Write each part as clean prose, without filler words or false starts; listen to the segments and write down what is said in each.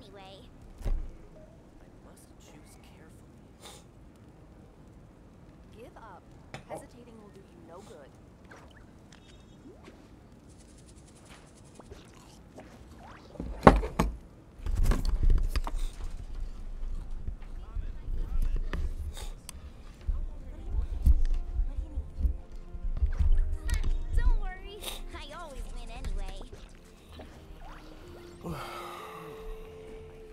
anyway. I must choose carefully. Give up. Hesitating will do you no good. Don't worry, I always win anyway. I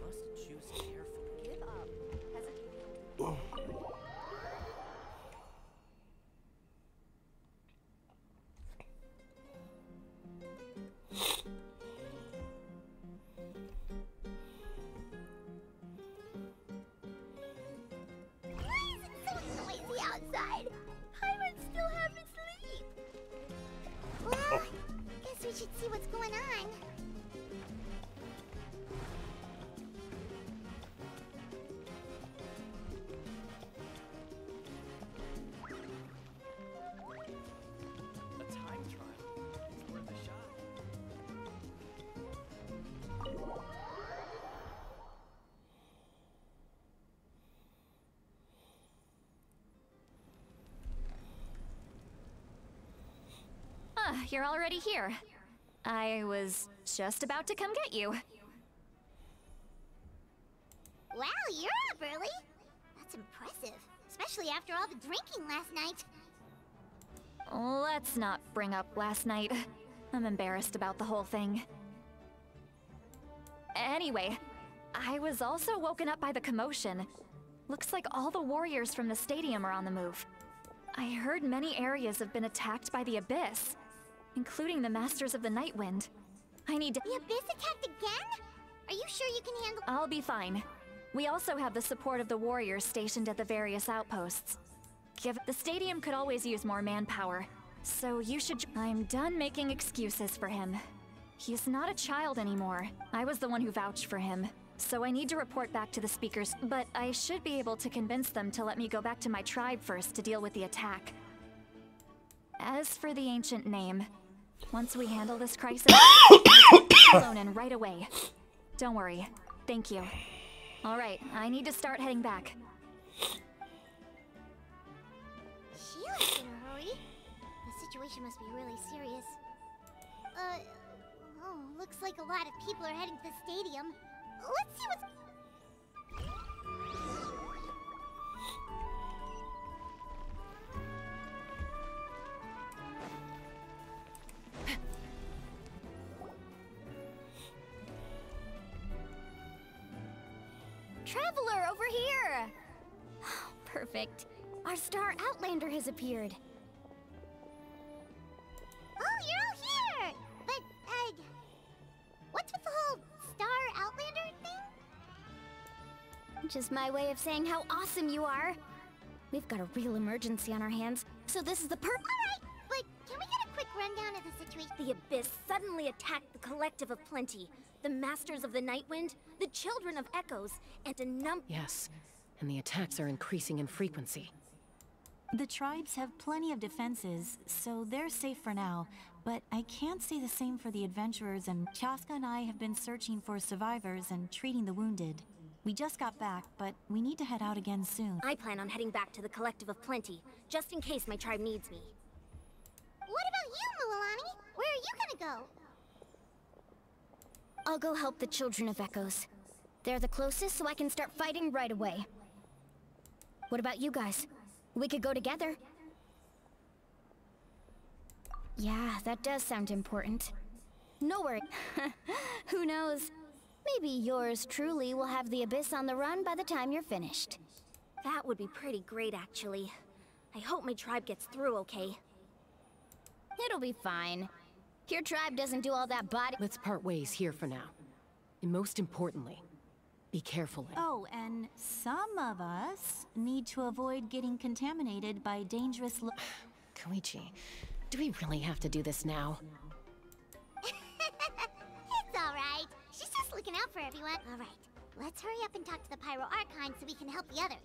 must choose carefully. Give up. Hesitating will do you no good. Why is it so noisy outside? Hyman's still half asleep. Well, guess we should see what's going on. A time trial. It's worth a shot. Ah, you're already here. I was just about to come get you. Wow, you're up early. That's impressive, especially after all the drinking last night. Let's not bring up last night. I'm embarrassed about the whole thing. Anyway, I was also woken up by the commotion. Looks like all the warriors from the stadium are on the move. I heard many areas have been attacked by the Abyss, including the Masters of the Nightwind. I need to— The Abyss attacked again? Are you sure you can handle— I'll be fine. We also have the support of the warriors stationed at the various outposts. The stadium could always use more manpower, so you should— I'm done making excuses for him. He's not a child anymore. I was the one who vouched for him, so I need to report back to the speakers, but I should be able to convince them to let me go back to my tribe first to deal with the attack. As for the ancient name, once we handle this crisis, I'll take alone and right away. Don't worry. Thank you. All right, I need to start heading back. She looks in a hurry. The situation must be really serious. Oh, looks like a lot of people are heading to the stadium. Let's see what's— Traveler, over here! Perfect. Our star Outlander has appeared. Oh, you're all here! But, what's with the whole Star Outlander thing? Just my way of saying how awesome you are. We've got a real emergency on our hands, so this is the Alright, but can we get a quick rundown of the situation? The Abyss suddenly attacked the Collective of Plenty, the Masters of the Nightwind, the Children of Echoes, and a number— Yes, and the attacks are increasing in frequency. The tribes have plenty of defenses, so they're safe for now. But I can't say the same for the adventurers, and Chaska and I have been searching for survivors and treating the wounded. We just got back, but we need to head out again soon. I plan on heading back to the Collective of Plenty, just in case my tribe needs me. What about you, Mualani? Where are you gonna go? I'll go help the Children of Echoes. They're the closest, so I can start fighting right away. What about you guys? We could go together. Yeah, that does sound important. No worry. Who knows? Maybe yours truly will have the Abyss on the run by the time you're finished. That would be pretty great, actually. I hope my tribe gets through okay. It'll be fine. Your tribe doesn't do all that body— Let's part ways here for now. And most importantly, be careful. Oh, and some of us need to avoid getting contaminated by dangerous Koichi, do we really have to do this now? It's alright. She's just looking out for everyone. Alright, let's hurry up and talk to the Pyro Archon so we can help the others.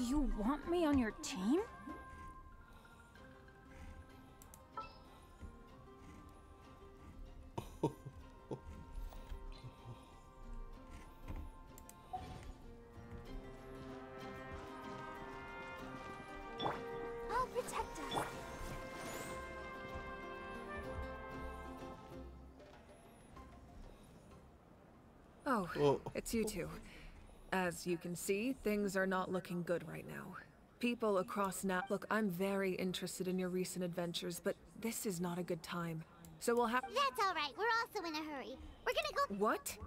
You want me on your team? I'll protect us. Oh, it's you two. As you can see, things are not looking good right now. People across Look, I'm very interested in your recent adventures, but this is not a good time. So we'll have— That's all right. We're also in a hurry. We're gonna go. What?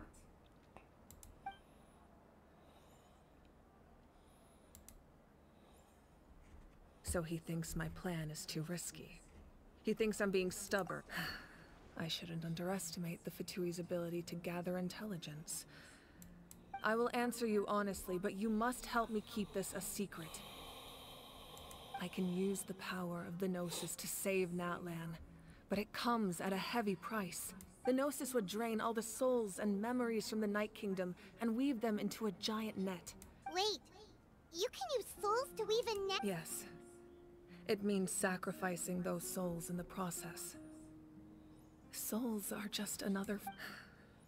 So he thinks my plan is too risky. He thinks I'm being stubborn. I shouldn't underestimate the Fatui's ability to gather intelligence. I will answer you honestly, but you must help me keep this a secret. I can use the power of the Gnosis to save Natlan, but it comes at a heavy price. The Gnosis would drain all the souls and memories from the Night Kingdom and weave them into a giant net. Wait, you can use souls to weave a net? Yes. It means sacrificing those souls in the process. Souls are just another—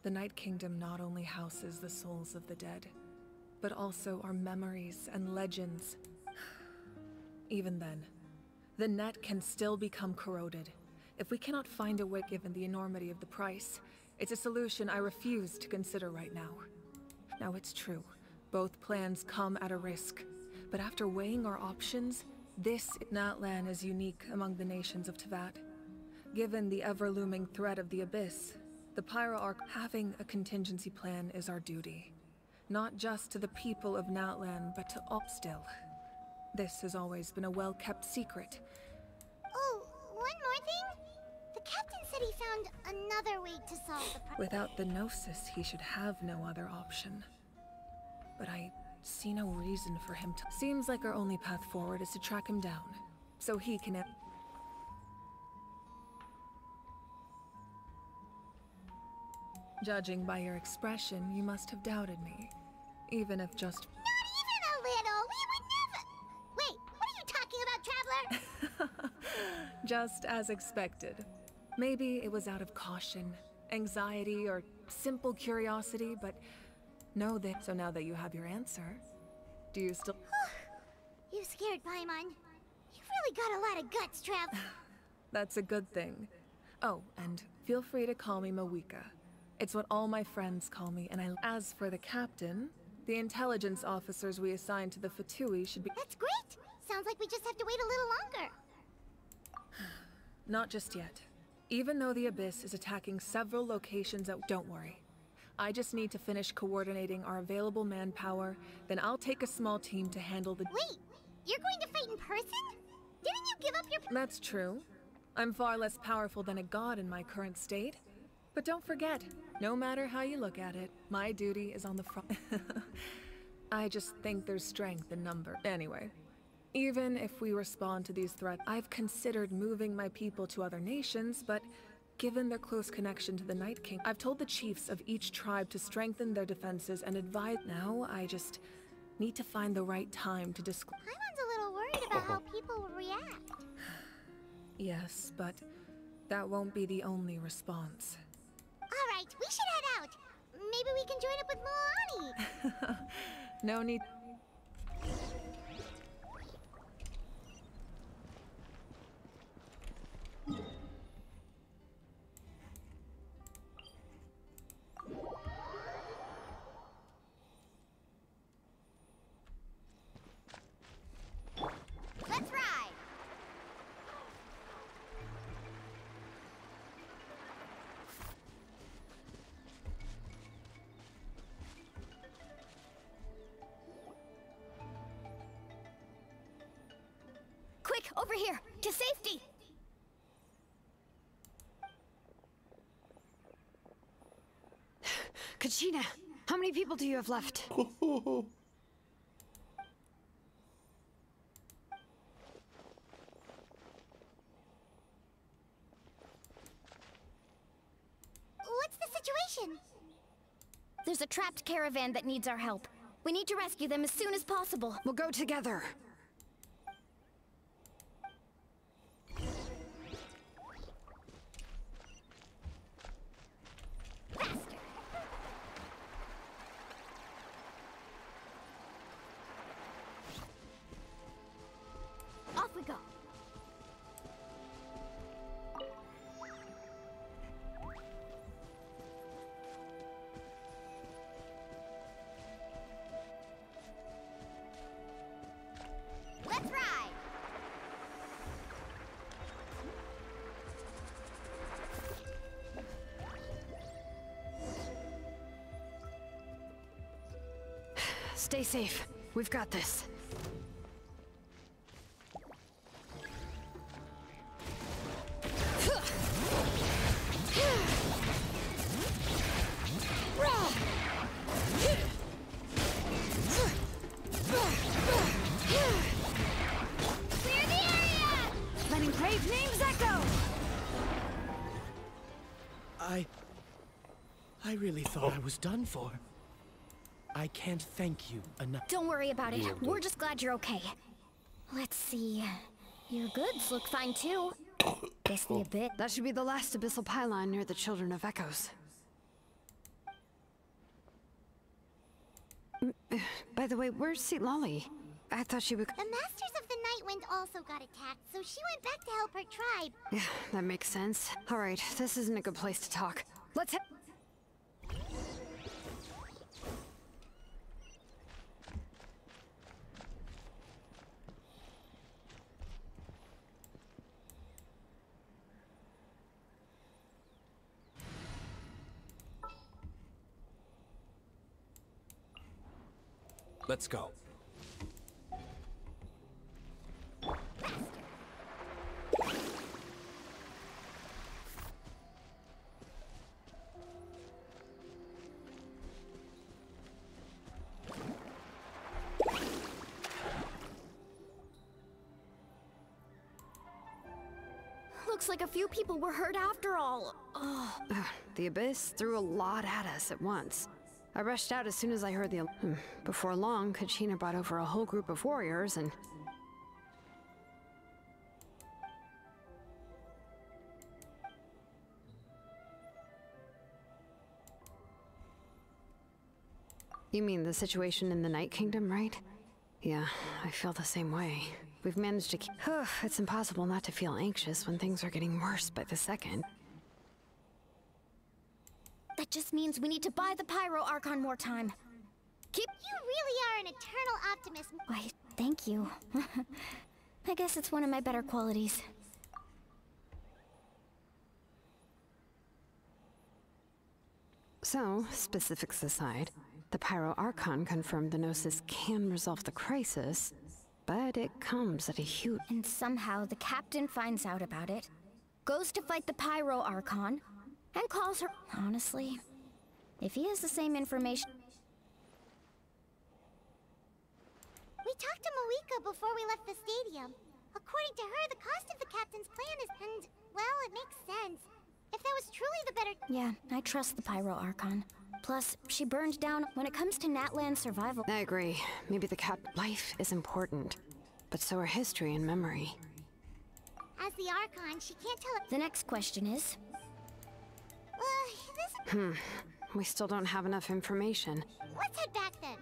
The Night Kingdom not only houses the souls of the dead, but also our memories and legends. Even then, the net can still become corroded. If we cannot find a way, given the enormity of the price, it's a solution I refuse to consider right now. Now it's true, both plans come at a risk, but after weighing our options, this Natlan is unique among the nations of Teyvat. Given the ever-looming threat of the Abyss, the Pyroarch having a contingency plan is our duty. Not just to the people of Natlan, but to all still. This has always been a well-kept secret. Oh, one more thing? The captain said he found another way to solve the problem. Without the Gnosis, he should have no other option. But I see no reason for him to— Seems like our only path forward is to track him down, so he can— Judging by your expression, you must have doubted me. Even if just— Not even a little! We would never— Wait, what are you talking about, Traveler? Just as expected. Maybe it was out of caution, anxiety, or simple curiosity, but know that— So now that you have your answer, do you still— You scared Paimon. You've really got a lot of guts, Trav. That's a good thing. Oh, and feel free to call me Mawika. It's what all my friends call me, and As for the captain, the intelligence officers we assigned to the Fatui should be— That's great! Sounds like we just have to wait a little longer. Not just yet. Even though the Abyss is attacking several locations Don't worry. I just need to finish coordinating our available manpower, then I'll take a small team to handle the— Wait, you're going to fight in person? Didn't you give up your— That's true. I'm far less powerful than a god in my current state. But don't forget, no matter how you look at it, my duty is on the front. I just think there's strength in number. Anyway, even if we respond to these threats, I've considered moving my people to other nations, but given their close connection to the Night King, I've told the chiefs of each tribe to strengthen their defenses and advise— Now, I just need to find the right time to disclose— Paimon's a little worried about how people will react. Yes, but that won't be the only response. Alright, we should head out. Maybe we can join up with Moani. No need— Let's ride! Quick, over here! To safety! Kachina, how many people do you have left? What's the situation? There's a trapped caravan that needs our help. We need to rescue them as soon as possible. We'll go together. Off we go. Let's ride! Stay safe. We've got this. Clear the area! Letting brave names echo! I really thought I was done for. I can't thank you enough. Don't worry about it. We're just glad you're okay. Let's see. Your goods look fine too. Guess the abyss. That should be the last abyssal pylon near the Children of Echoes. By the way, where's Seat Lolly? I thought she would... The Masters of the Night Wind also got attacked, so she went back to help her tribe. Yeah, that makes sense. Alright, this isn't a good place to talk. Let's head... Let's go. Looks like a few people were hurt after all. Oh. The Abyss threw a lot at us at once. I rushed out as soon as I heard the... Before long, Kachina brought over a whole group of warriors and... You mean the situation in the Night Kingdom, right? Yeah, I feel the same way. We've managed to keep... It's impossible not to feel anxious when things are getting worse by the second. That just means we need to buy the Pyro Archon more time. You really are an eternal optimist. Why, thank you. I guess it's one of my better qualities. So, specifics aside, the Pyro Archon confirmed the Gnosis can resolve the crisis, but it comes at a huge... And somehow the captain finds out about it, goes to fight the Pyro Archon, and calls her... Honestly, if he has the same information... We talked to Moika before we left the stadium. According to her, the cost of the captain's plan is... And, well, it makes sense. If that was truly the better... Yeah, I trust the Pyro Archon. Plus, she burned down... When it comes to Natlan's survival... I agree. Maybe the life is important, but so are history and memory. As the Archon, she can't tell... The next question is... We still don't have enough information. Let's head back then.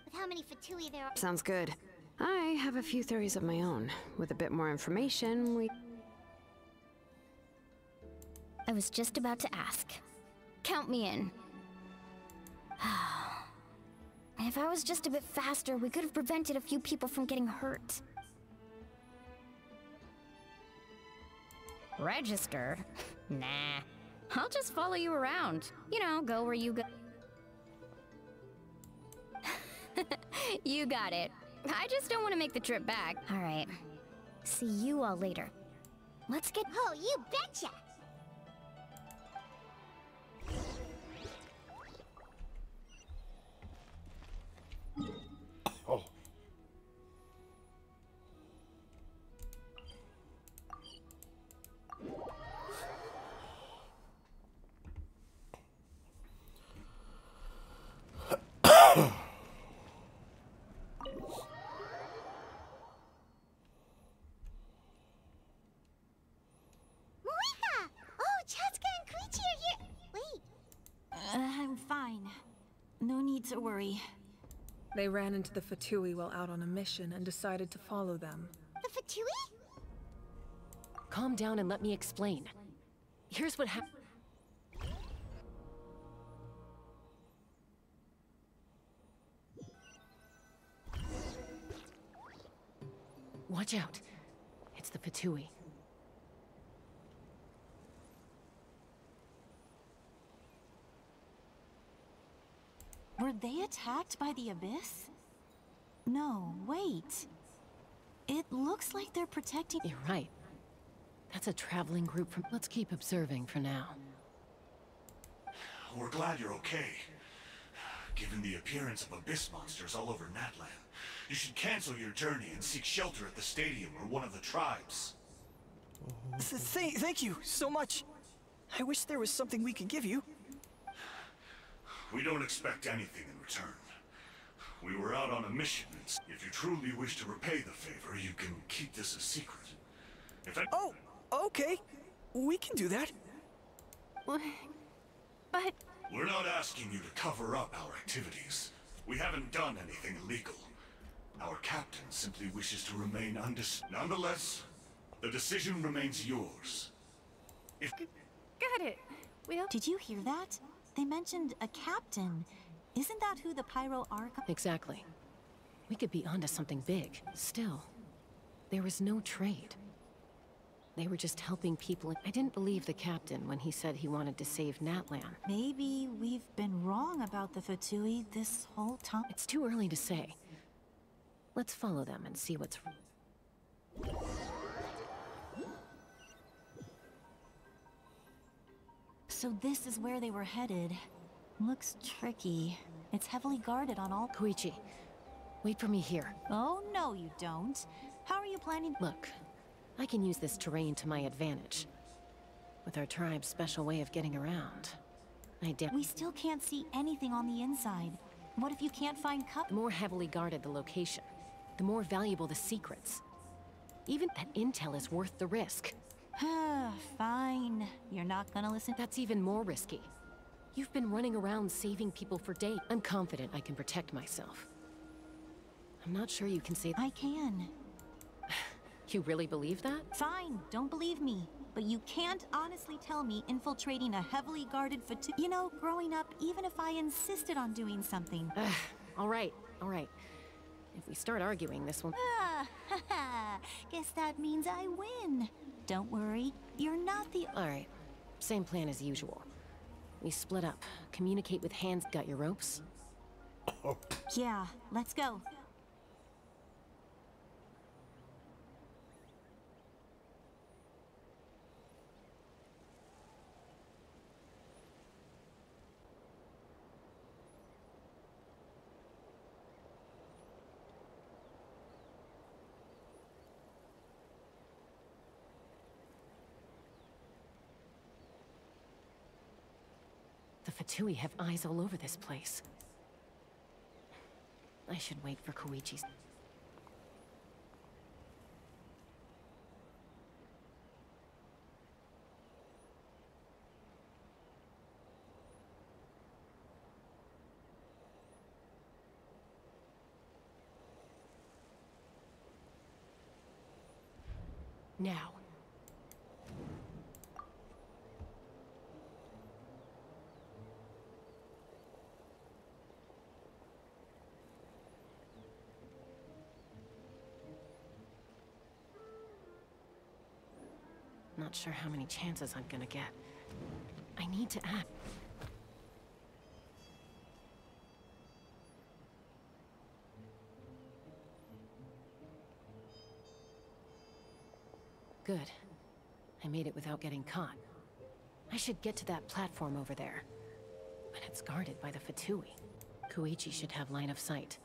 With how many Fatui there are... Sounds good. I have a few theories of my own. With a bit more information, we... I was just about to ask. Count me in. If I was just a bit faster, we could have prevented a few people from getting hurt. Register? Nah. I'll just follow you around. You know, go where you go. You got it. I just don't want to make the trip back. All right. See you all later. Let's get... Oh, you betcha! Oh. need to worry. They ran into the Fatui while out on a mission and decided to follow them. The Fatui? Calm down and let me explain. Here's what happened. Watch out. It's the Fatui. Were they attacked by the Abyss? No, wait. It looks like they're protecting— You're right. That's a traveling group from— Let's keep observing for now. We're glad you're okay. Given the appearance of abyss monsters all over Natlan, you should cancel your journey and seek shelter at the stadium or one of the tribes. Thank you so much. I wish there was something we could give you. We don't expect anything in return. We were out on a mission. If you truly wish to repay the favor, you can keep this a secret. Oh, okay. We can do that. But... We're not asking you to cover up our activities. We haven't done anything illegal. Our captain simply wishes to remain Nonetheless, the decision remains yours. Got it. Did you hear that? They mentioned a captain. Isn't that who the Pyro are? Exactly. We could be onto something big. Still, there was no trade. They were just helping people. I didn't believe the captain when he said he wanted to save Natlan. Maybe we've been wrong about the Fatui this whole time. It's too early to say. Let's follow them and see what's... So this is where they were headed. Looks tricky. It's heavily guarded on all— Koichi, wait for me here. Oh, no you don't. How are you planning— Look, I can use this terrain to my advantage. With our tribe's special way of getting around, We still can't see anything on the inside. What if you can't find The more heavily guarded the location, the more valuable the secrets. Even that intel is worth the risk. Fine. You're not gonna listen— That's even more risky. You've been running around saving people for days. I'm confident I can protect myself. I'm not sure you can say— I can. You really believe that? Fine, don't believe me. But you can't honestly tell me infiltrating a heavily guarded Fatui— You know, growing up, even if I insisted on doing something— All right. If we start arguing, this will— Guess that means I win. Don't worry, you're not the— All right. Same plan as usual. We split up. Communicate with hands. Got your ropes? Yeah, let's go. The Fatui have eyes all over this place. I should wait for Koichi's... Now. Not sure how many chances I'm gonna get. I need to act. Good. I made it without getting caught. I should get to that platform over there. But it's guarded by the Fatui. Koichi should have line of sight.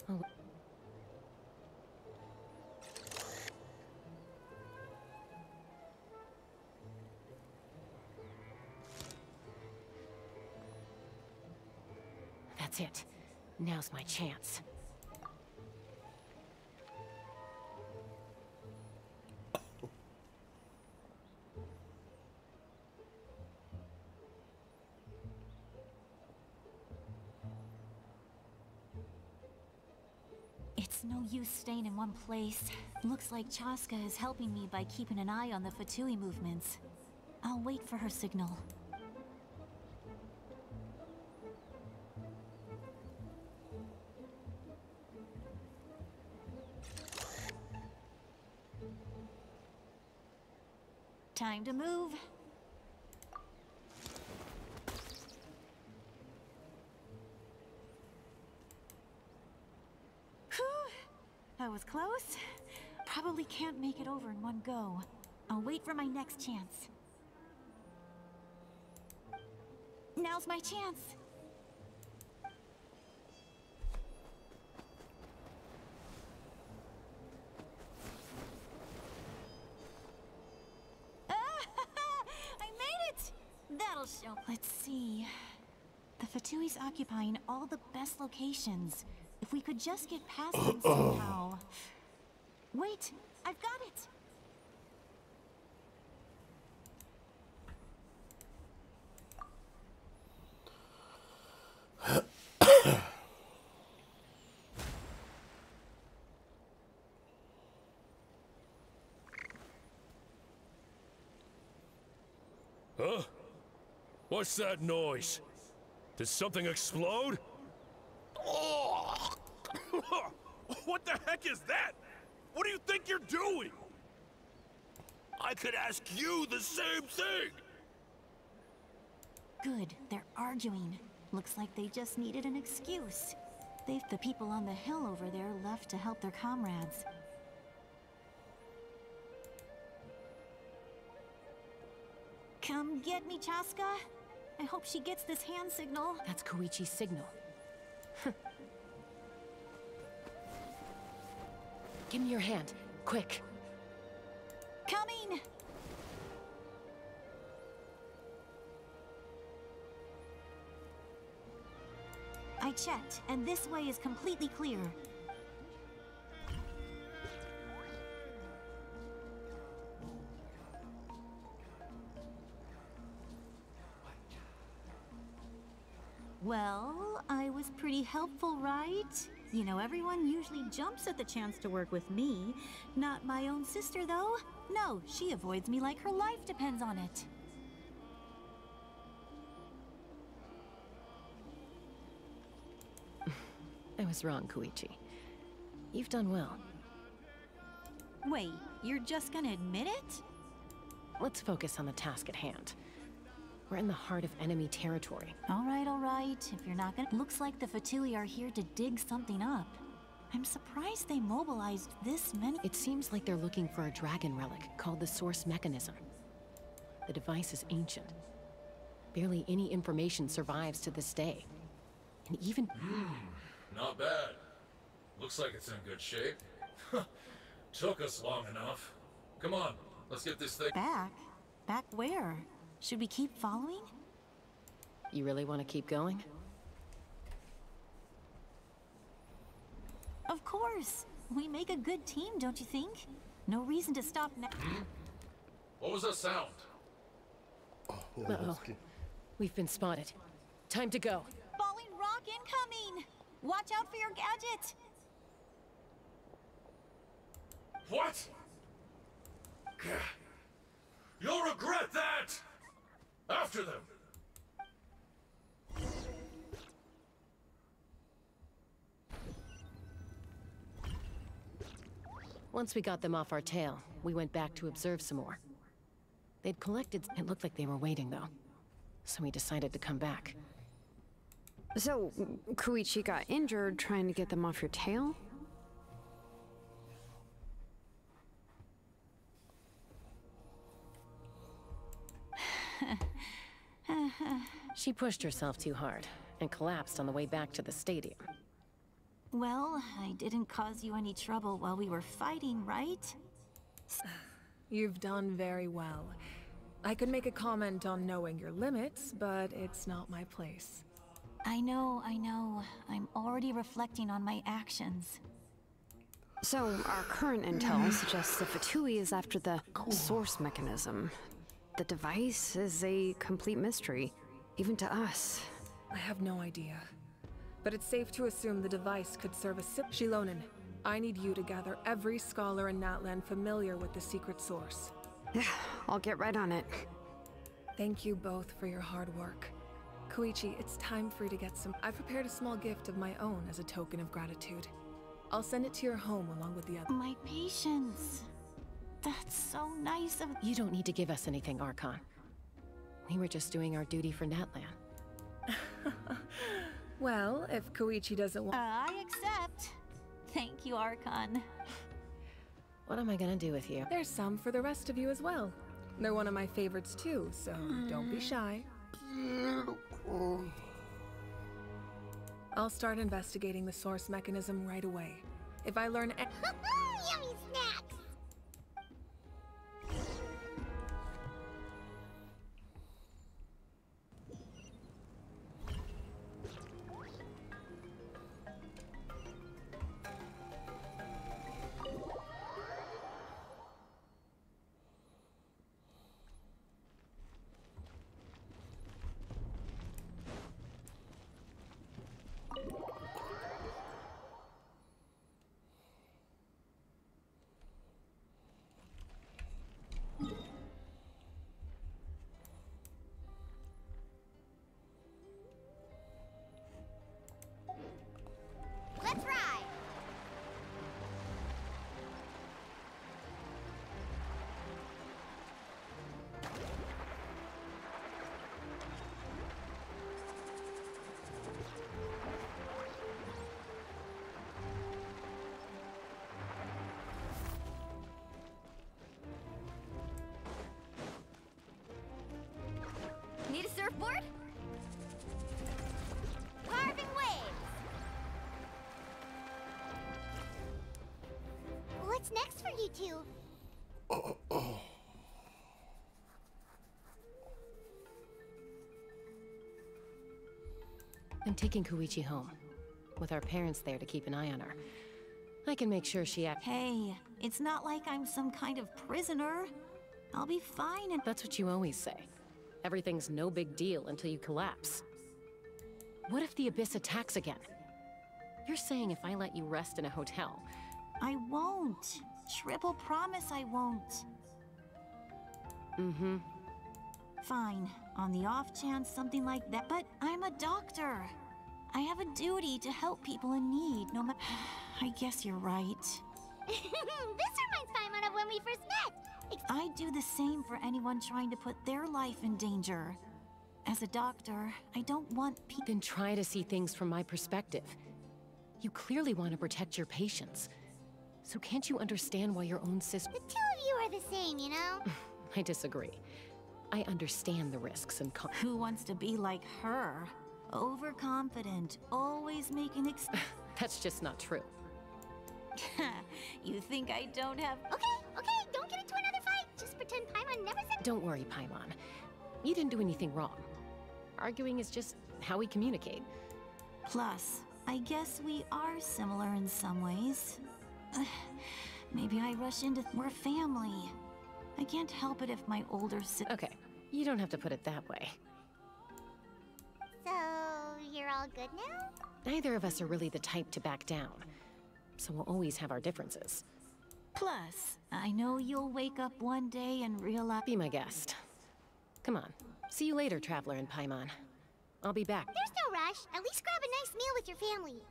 Oh. That's it. Now's my chance. It's no use staying in one place. Looks like Chaska is helping me by keeping an eye on the Fatui movements. I'll wait for her signal. Time to move. Whew. That was close. Probably can't make it over in one go. I'll wait for my next chance. Now's my chance. That'll show. Let's see. The Fatui's occupying all the best locations. If we could just get past them somehow. Wait, I've got it. Huh? What's that noise? Did something explode? Oh! What the heck is that? What do you think you're doing? I could ask you the same thing! Good, they're arguing. Looks like they just needed an excuse. They've the people on the hill over there left to help their comrades. Come get me, Chaska. I hope she gets this hand signal. That's Koichi's signal. Give me your hand, quick. Coming! I checked, and this way is completely clear. Well, I was pretty helpful, right? You know, everyone usually jumps at the chance to work with me. Not my own sister, though. No, she avoids me like her life depends on it. I was wrong, Koichi. You've done well. Wait, you're just gonna admit it? Let's focus on the task at hand. We're in the heart of enemy territory. All right. If you're not gonna... Looks like the Fatui are here to dig something up. I'm surprised they mobilized this many... It seems like they're looking for a dragon relic called the Source Mechanism. The device is ancient. Barely any information survives to this day. And even... Not bad. Looks like it's in good shape. Took us long enough. Come on, let's get this thing... Back? Back where? Should we keep following? You really want to keep going? Of course. We make a good team, don't you think? No reason to stop now. What was that sound? Uh-oh. We've been spotted. Time to go. Falling rock incoming! Watch out for your gadget! What? You'll regret that! After them! Once we got them off our tail, we went back to observe some more. They'd collected... It looked like they were waiting, though. So we decided to come back. So, Koichi got injured trying to get them off your tail? She pushed herself too hard and collapsed on the way back to the stadium. Well, I didn't cause you any trouble while we were fighting, right? You've done very well. I could make a comment on knowing your limits, but it's not my place. I know. I'm already reflecting on my actions. So, our current intel suggests the Fatui is after the Source Mechanism. The device is a complete mystery, even to us. I have no idea. But it's safe to assume the device could serve a Shilonen, I need you to gather every scholar in Natlan familiar with the secret source. Yeah, I'll get right on it. Thank you both for your hard work. Koichi, it's time for you to get some. I've prepared a small gift of my own as a token of gratitude. I'll send it to your home along with the other. My patience. That's so nice of... You don't need to give us anything, Archon. We were just doing our duty for Natlan. Well, if Koichi doesn't want... I accept. Thank you, Archon. What am I gonna do with you? There's some for the rest of you as well. They're one of my favorites too, so don't be shy. I'll start investigating the source mechanism right away. If I learn Yummy snacks! Let's ride! Need a surfboard? Carving waves! What's next for you two? I'm taking Koichi home, with our parents there to keep an eye on her. I can make sure she acts. Hey, it's not like I'm some kind of prisoner. I'll be fine and... That's what you always say. Everything's no big deal until you collapse. What if the Abyss attacks again? You're saying if I let you rest in a hotel... I won't. Triple promise I won't. Mm-hmm. Fine. On the off chance something like that. But I'm a doctor. I have a duty to help people in need, no matter... I guess you're right. This reminds Paimon of when we first met! I'd do the same for anyone trying to put their life in danger. As a doctor, I don't want people... Then try to see things from my perspective. You clearly want to protect your patients. So can't you understand why your own sister... The two of you are the same, you know? I disagree. I understand the risks and Who wants to be like her? Overconfident, always making That's just not true. You think I don't have... Okay, don't get into another fight. Just pretend Paimon never said... Don't worry, Paimon. You didn't do anything wrong. Arguing is just how we communicate. Plus, I guess we are similar in some ways. Maybe I rush into... We're family. I can't help it if my older sister... Okay, you don't have to put it that way. So, you're all good now? Neither of us are really the type to back down. So we'll always have our differences. Plus, I know you'll wake up one day and realize... Be my guest. Come on. See you later, Traveler and Paimon. I'll be back. There's no rush. At least grab a nice meal with your family.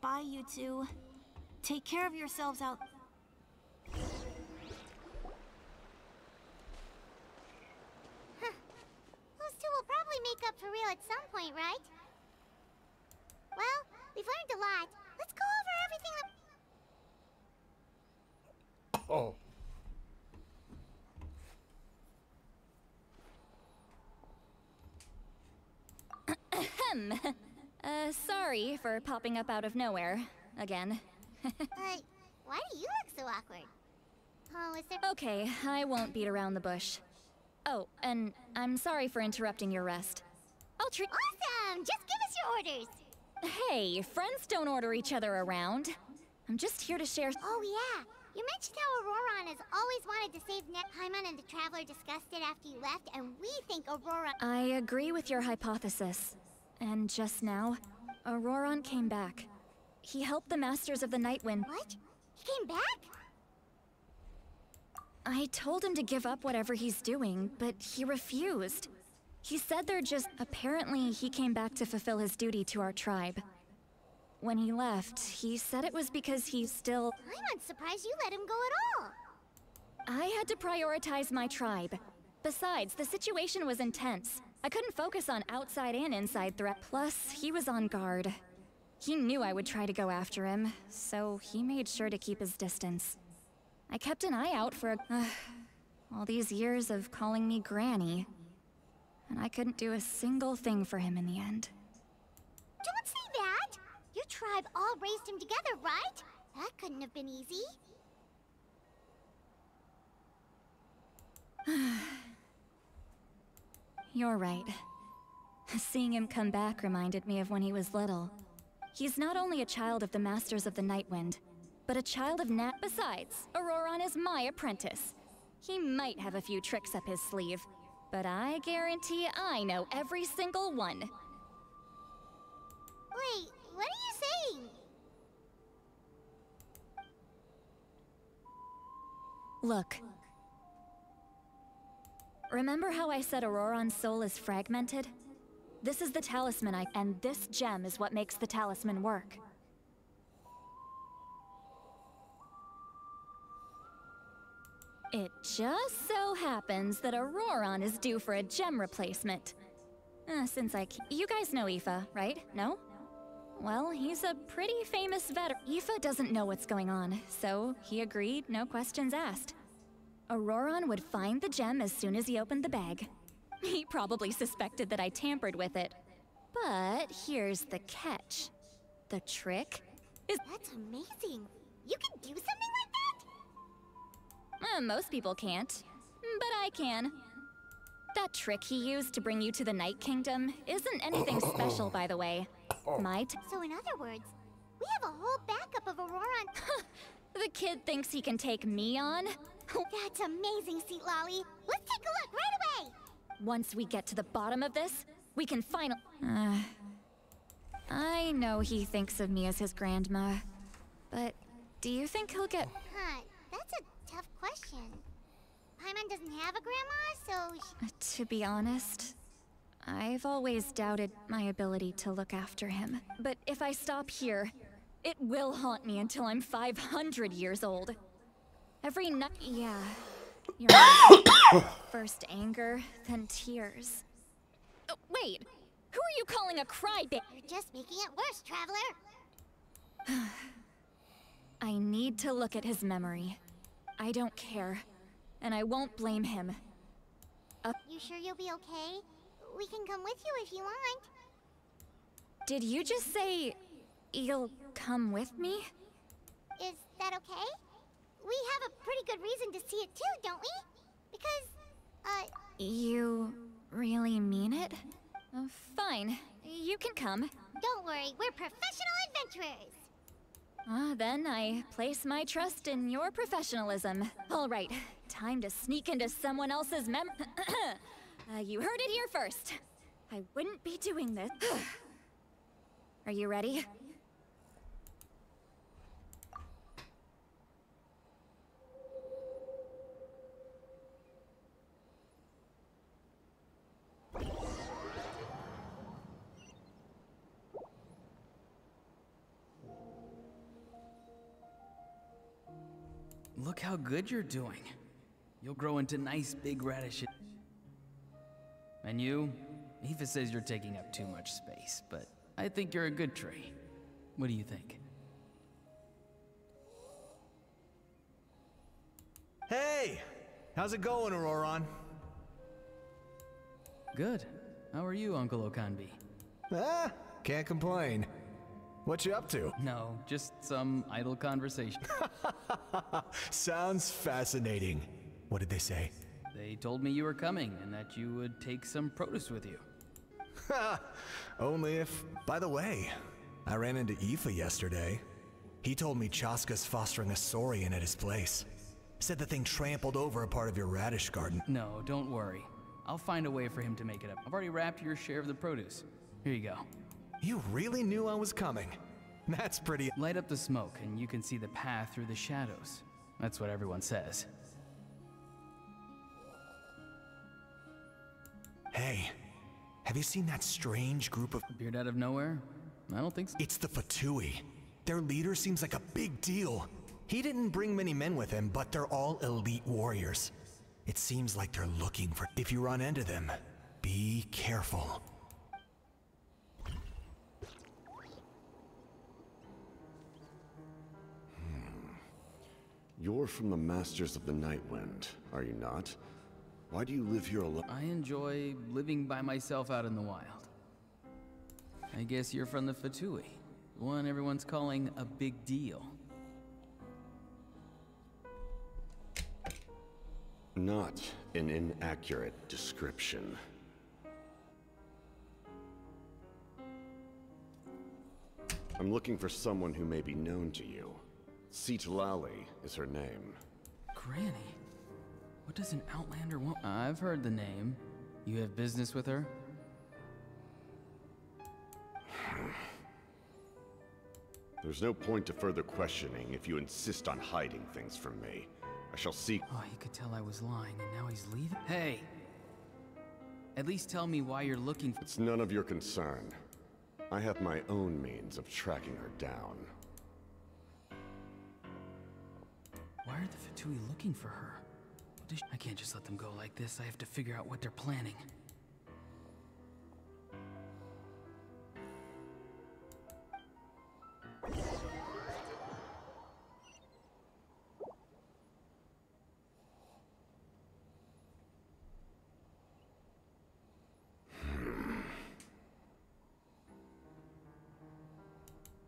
Bye, you two. Take care of yourselves out... Huh. Those two will probably make up for real at some point, right? Well, we've learned a lot. Let's go over everything that... Oh. Sorry for popping up out of nowhere. Again. Why do you look so awkward? Oh, is there... Okay, I won't beat around the bush. Oh, and I'm sorry for interrupting your rest. I'll treat... Awesome! Just give us your orders! Hey, friends don't order each other around. I'm just here to share... Oh, yeah. You mentioned how Auroron has always wanted to save Paimon and the Traveler discussed it after you left, and we think Auroron... I agree with your hypothesis. And just now, Auroron came back. He helped the Masters of the Night Wind... What? He came back? I told him to give up whatever he's doing, but he refused. He said they're just... Apparently, he came back to fulfill his duty to our tribe. When he left, he said it was because he still... I'm unsurprised you let him go at all. I had to prioritize my tribe. Besides, the situation was intense. I couldn't focus on outside and inside threat. Plus, he was on guard. He knew I would try to go after him, so he made sure to keep his distance. I kept an eye out for all these years of calling me Granny. And I couldn't do a single thing for him in the end. Don't say that! Your tribe all raised him together, right? That couldn't have been easy. You're right. Seeing him come back reminded me of when he was little. He's not only a child of the Masters of the Nightwind, but a child of Nat. Besides, Auroron is my apprentice. He might have a few tricks up his sleeve, but I guarantee I know every single one. Wait, what are you saying? Look. Remember how I said Auroron's soul is fragmented? This is the talisman and this gem is what makes the talisman work. It just so happens that Auroron is due for a gem replacement. You guys know Aoife, right? No? Well, he's a pretty famous veteran. Aoife doesn't know what's going on, so he agreed, no questions asked. Auroron would find the gem as soon as he opened the bag. He probably suspected that I tampered with it. But here's the catch. The trick is... That's amazing. You can do something like that? Most people can't, but I can. That trick he used to bring you to the Night Kingdom isn't anything special, by the way. So in other words, we have a whole backup of Auroron. The kid thinks he can take me on? That's amazing, Sweet Lolly. Let's take a look right away. Once we get to the bottom of this, we can I know he thinks of me as his grandma, but do you think he'll get... That's a tough question. Paimon doesn't have a grandma, so... To be honest, I've always doubted my ability to look after him. But if I stop here, it will haunt me until I'm 500 years old. Every night... Yeah, you're right. First anger, then tears. Oh, wait! Who are you calling a crybaby? You're just making it worse, Traveler. I need to look at his memory. I don't care, and I won't blame him. You sure you'll be okay? We can come with you if you want. Did you just say you'll come with me? Is that okay? We have a pretty good reason to see it too, don't we? Because, You really mean it? Fine. You can come. Don't worry, we're professional adventurers. Then I place my trust in your professionalism. All right, time to sneak into someone else's you heard it here first. I wouldn't be doing this. Are you ready? Look how good you're doing. You'll grow into nice big radishes. And you? Aoife says you're taking up too much space, but I think you're a good tree. What do you think? Hey! How's it going, Auroron? Good. How are you, Uncle Okanbi? Can't complain. What you up to? No, just some idle conversation. Sounds fascinating. What did they say? They told me you were coming and that you would take some produce with you. Only if... By the way, I ran into Aoife yesterday. He told me Chaska's fostering a saurian at his place. Said the thing trampled over a part of your radish garden. No, don't worry. I'll find a way for him to make it up. I've already wrapped your share of the produce. Here you go. You really knew I was coming. That's pretty. Light up the smoke and you can see the path through the shadows. That's what everyone says. Hey, have you seen that strange group of... Appeared out of nowhere? I don't think so. It's the Fatui. Their leader seems like a big deal. He didn't bring many men with him, but they're all elite warriors. It seems like they're looking for... If you run into them, be careful. You're from the Masters of the Nightwind, are you not? Why do you live here alone? I enjoy living by myself out in the wild. I guess you're from the Fatui, the one everyone's calling a big deal. Not an inaccurate description. I'm looking for someone who may be known to you. Citlali is her name. Granny? What does an outlander want? I've heard the name. You have business with her? There's no point to further questioning if you insist on hiding things from me. I shall seek— Oh, he could tell I was lying, and now he's leaving? Hey! At least tell me why you're looking for— It's none of your concern. I have my own means of tracking her down. Why are the Fatui looking for her? I can't just let them go like this. I have to figure out what they're planning.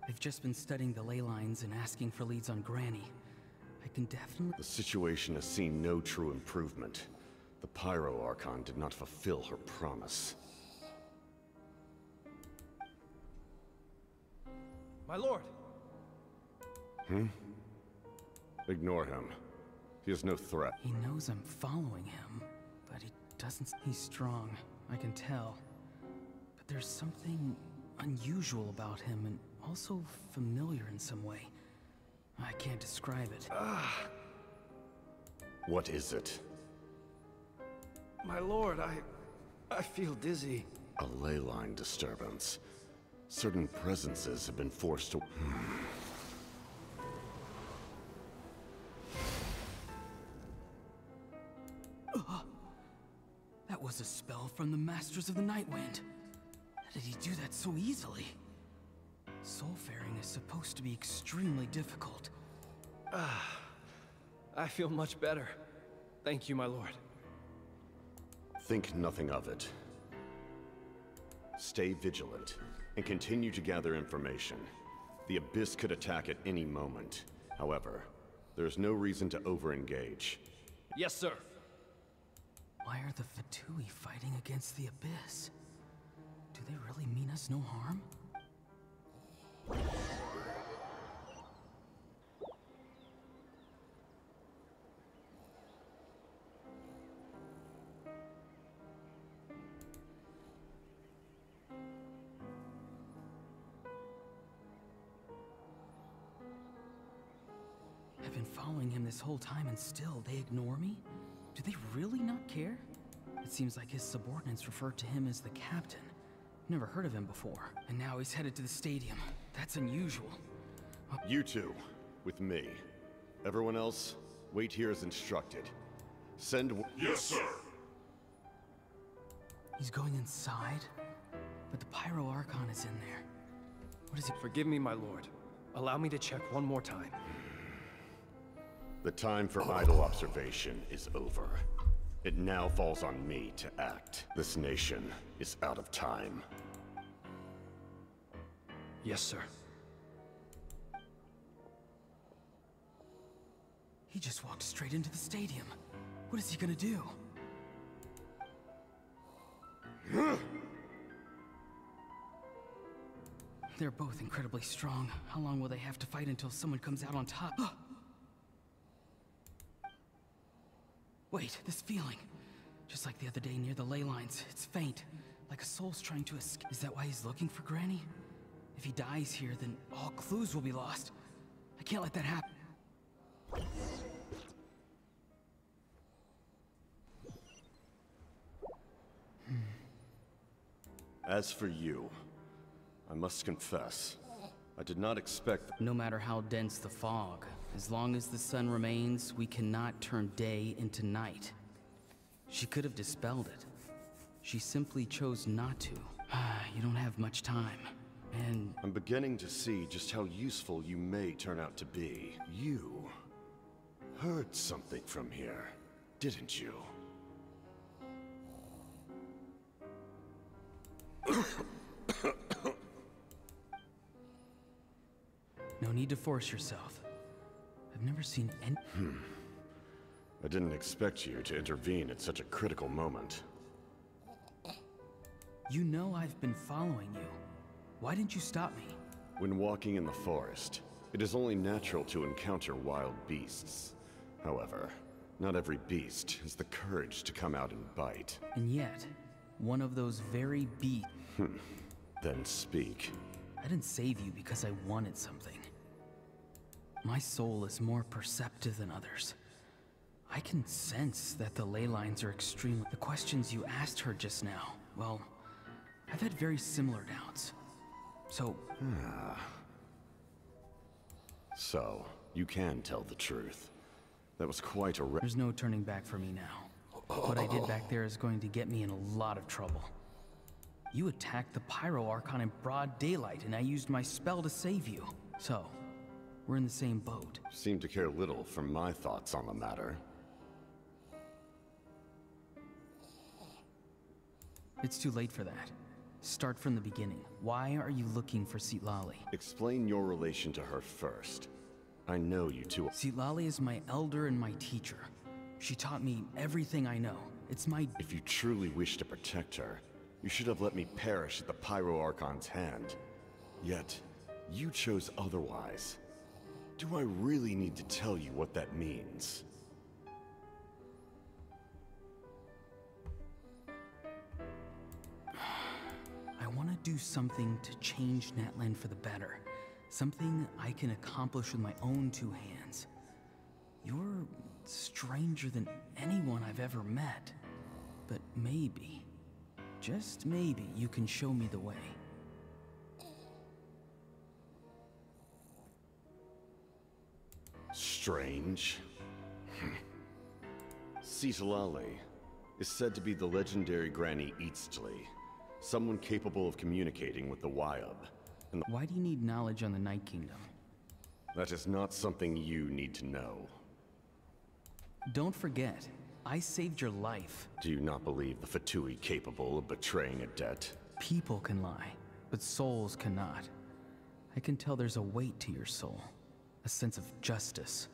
I've just been studying the ley lines and asking for leads on Granny. I can definitely— The situation has seen no true improvement. The Pyro Archon did not fulfill her promise. My lord! Ignore him. He is no threat. He knows I'm following him, but he doesn't— He's strong, I can tell. But there's something unusual about him and also familiar in some way. I can't describe it. What is it? My lord, I feel dizzy. A ley line disturbance. Certain presences have been forced to— That was a spell from the Masters of the Nightwind. How did he do that so easily? Soulfaring is supposed to be extremely difficult. I feel much better. Thank you, my lord. Think nothing of it. Stay vigilant, and continue to gather information. The Abyss could attack at any moment. However, there's no reason to over-engage. Yes, sir. Why are the Fatui fighting against the Abyss? Do they really mean us no harm? I've been following him this whole time and still they ignore me? Do they really not care? It seems like his subordinates refer to him as the captain. Never heard of him before. And now he's headed to the stadium. That's unusual. You two, with me. Everyone else, wait here as instructed. Send— Yes, sir! He's going inside? But the Pyro Archon is in there. What is it? Forgive me, my lord. Allow me to check one more time. The time for idle observation is over. It now falls on me to act. This nation is out of time. Yes, sir. He just walked straight into the stadium. What is he gonna do? They're both incredibly strong. How long will they have to fight until someone comes out on top? Wait, this feeling. Just like the other day near the ley lines. It's faint. Like a soul's trying to escape. Is that why he's looking for Granny? If he dies here, then all clues will be lost. I can't let that happen. As for you, I must confess, I did not expect... No matter how dense the fog, as long as the sun remains, we cannot turn day into night. She could have dispelled it. She simply chose not to. You don't have much time, and... I'm beginning to see just how useful you may turn out to be. You heard something from here, didn't you? No need to force yourself. I've never seen any... I didn't expect you to intervene at such a critical moment. You know I've been following you. Why didn't you stop me? When walking in the forest, it is only natural to encounter wild beasts. However, not every beast has the courage to come out and bite. And yet, one of those very beasts... Then speak. I didn't save you because I wanted something. My soul is more perceptive than others. I can sense that the ley lines are extremely... The questions you asked her just now, well, I've had very similar doubts. So... So, you can tell the truth. That was quite a... There's no turning back for me now. What I did back there is going to get me in a lot of trouble. You attacked the Pyro Archon in broad daylight, and I used my spell to save you. So, we're in the same boat. Seem to care little for my thoughts on the matter. It's too late for that. Start from the beginning. Why are you looking for Citlali? Explain your relation to her first. I know you two. Citlali is my elder and my teacher. She taught me everything I know. It's my... If you truly wish to protect her, you should have let me perish at the Pyro Archon's hand. Yet, you chose otherwise. Do I really need to tell you what that means? I want to do something to change Natlan for the better. Something I can accomplish with my own two hands. You're stranger than anyone I've ever met. But maybe, just maybe, you can show me the way. Strange. Citlali is said to be the legendary Granny Eastly, someone capable of communicating with the Wyub. And why do you need knowledge on the Night Kingdom? That is not something you need to know. Don't forget, I saved your life. Do you not believe the Fatui capable of betraying a debt? People can lie, but souls cannot. I can tell there's a weight to your soul, a sense of justice.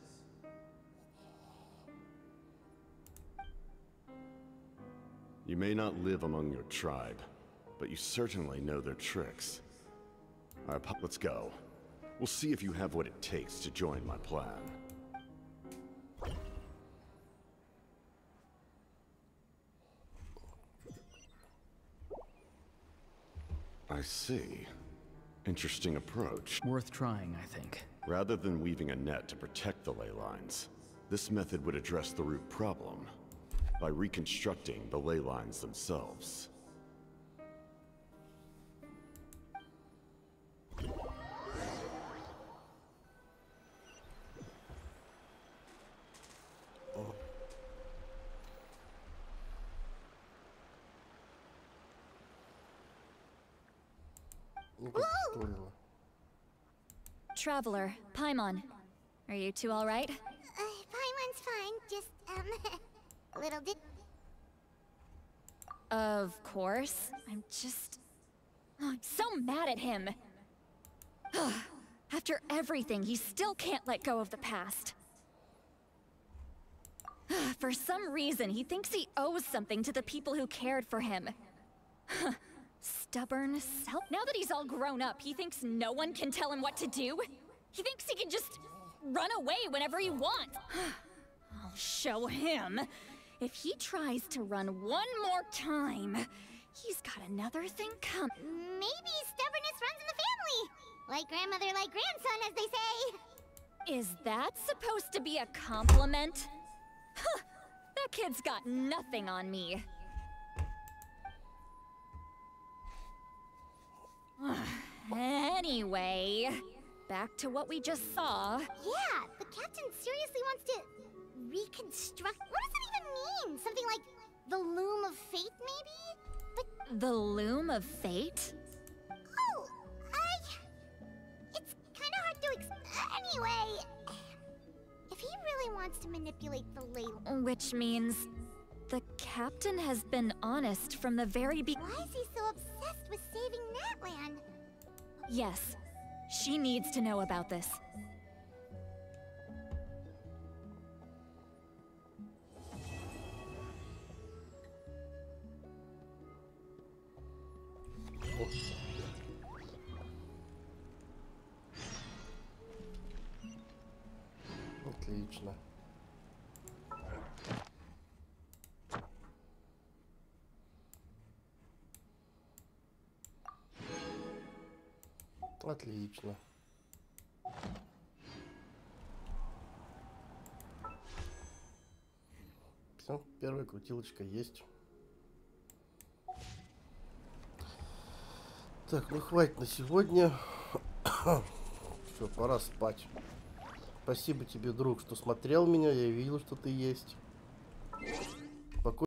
You may not live among your tribe, but you certainly know their tricks. Let's go. We'll see if you have what it takes to join my plan. I see. Interesting approach. Worth trying, I think. Rather than weaving a net to protect the ley lines, this method would address the root problem by reconstructing the ley lines themselves. Traveler, Paimon. Are you two all right? Paimon's fine, just, a little bit. Of course. I'm so mad at him. After everything, he still can't let go of the past. For some reason, he thinks he owes something to the people who cared for him. Stubborn self. Now that he's all grown up, he thinks no one can tell him what to do. He thinks he can just run away whenever he wants. I'll show him. If he tries to run one more time, he's got another thing coming. Maybe stubbornness runs in the family. Like grandmother, like grandson, as they say. Is that supposed to be a compliment? Huh, that kid's got nothing on me. Anyway, back to what we just saw. Yeah, the captain seriously wants to reconstruct. What does that even mean? Something like the loom of fate, maybe? But The loom of fate? oh, it's kind of hard to anyway. If he really wants to manipulate the ladle, Which means the captain has been honest from the very beginning. why is he so obsessed with saving Natlan? Yes, she needs to know about this. Отлично. Отлично. Все, первая крутилочка есть. Так, ну хватит на сегодня. Все, пора спать. Спасибо тебе, друг, что смотрел меня. Я видел, что ты есть.